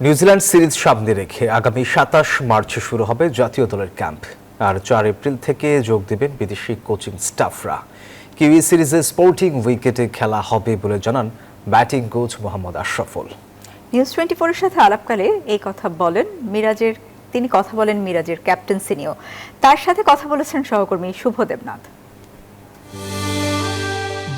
New Zealand series সামনে রেখে আগামী ২৭ মার্চ শুরু হবে জাতীয় দলের ক্যাম্প। আর ৪ এপ্রিল থেকে যোগ দেবেন বিদেশি কোচিং স্টাফরা। কিউই সিরিজে স্পোর্টিং উইকেটে খেলা হবে বলে জানান batting coach Mohammad Ashraful. News 24-এর সাথে আলাপকালে এই কথা বলেন মিরাজের ক্যাপ্টেন্সি নিয়েও। তার সাথে কথা বলেছেন সহকর্মী শুভ দেবনাথ।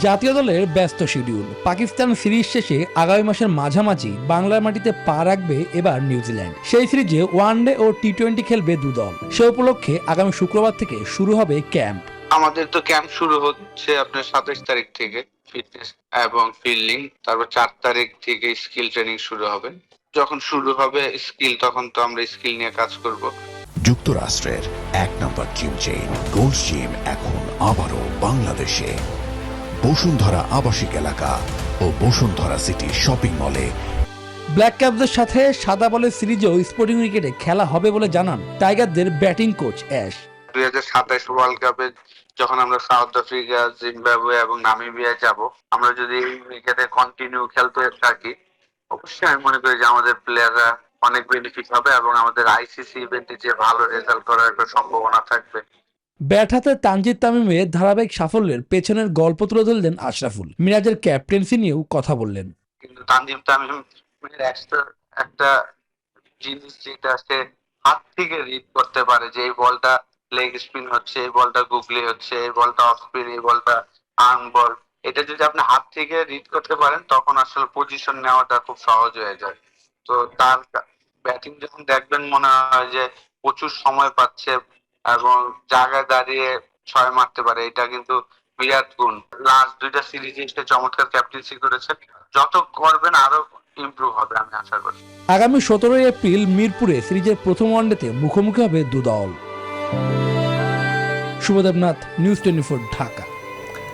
জাতীয় দলের ব্যস্ত শিডিউল। পাকিস্তান সিরিজ শেষে আগামী মাসের মাঝামাঝি বাংলার মাটিতে পা রাখবে এবার নিউজিল্যান্ড। সেই সিরিজে ওয়ানডে ও টি-20 খেলবে দু দল। সে উপলক্ষে আগামী শুক্রবার থেকে শুরু হবে ক্যাম্প। আমাদের তো ক্যাম্প শুরু হচ্ছে আপনার ২৭ তারিখ থেকে ফিটনেস এবং ফিল্ডিং, তারপর ৪ তারিখ থেকে স্কিল ট্রেনিং শুরু হবে। যখন শুরু হবে স্কিল, তখন তো আমরা স্কিল নিয়ে কাজ করব। যুক্তরাষ্ট্রের ১ নম্বর জিম চেইন গোল্ড জিম এখন আবারও বাংলাদেশে। বসুন্ধরা আবাসিক এলাকা ও বসুন্ধরা সিটি শপিং মলে। ব্ল্যাক ক্যাপদের সাথে সাদা বলের সিরিজেও স্পোর্টিং উইকেটে খেলা হবে বলে জানান টাইগারদের ব্যাটিং কোচ অ্যাশ। ২০২৭ ওয়ার্ল্ড কাপে যখন আমরা সাউথ আফ্রিকা, জিম্বাবুয়ে এবং নামিবিয়া যাব, আমরা যদি এই উইকেটে কন্টিনিউ খেলতে থাকি, অবশ্যই আমি মনে করি যে আমাদের প্লেয়াররা অনেক বেনিফিট হবে এবং আমাদের আইসিসি ইভেন্টে যে ভালো রেজাল্ট করার একটা সম্ভাবনা থাকবে। ব্যাট হাতে তানজিদ তামিমের ধারাবাহিক সাফল্যের পেছনের গল্প তুলে ধরলেন আশরাফুল। মিরাজের ক্যাপ্টেন্সি নিয়েও কথা বললেন। কিন্তু তানজিদ তামিমের একটা জিনিস যেটা সে হাত থেকে রিড করতে পারে, যে এই বলটা লেগ স্পিন হচ্ছে, এই বলটা গুগলি হচ্ছে, এই বলটা অফ স্পিন, এই বলটা আর্ম বল। এটা যদি আপনি হাত থেকে রিড করতে পারেন, তখন আসলে পজিশন নেওয়াটা খুব সহজ হয়ে যায়। তো তার ব্যাটিং যখন দেখবেন, মনে হয় যে প্রচুর সময় পাচ্ছে এবং জায়গায় দাঁড়িয়ে ৬ মারতে পারে। এটা কিন্তু বিরাট গুণ। লাস্ট ২টা সিরিজে সে চমৎকার ক্যাপ্টেন্সি করেছে। যত করবেন আরো ইমপ্রুভ হবে, আমি আশা করি। আগামী ১৭ এপ্রিল মিরপুরে সিরিজের প্রথম ওয়ানডেতে মুখোমুখি হবে দু দল। শুভ দেবনাথ, নিউজ 24, ঢাকা।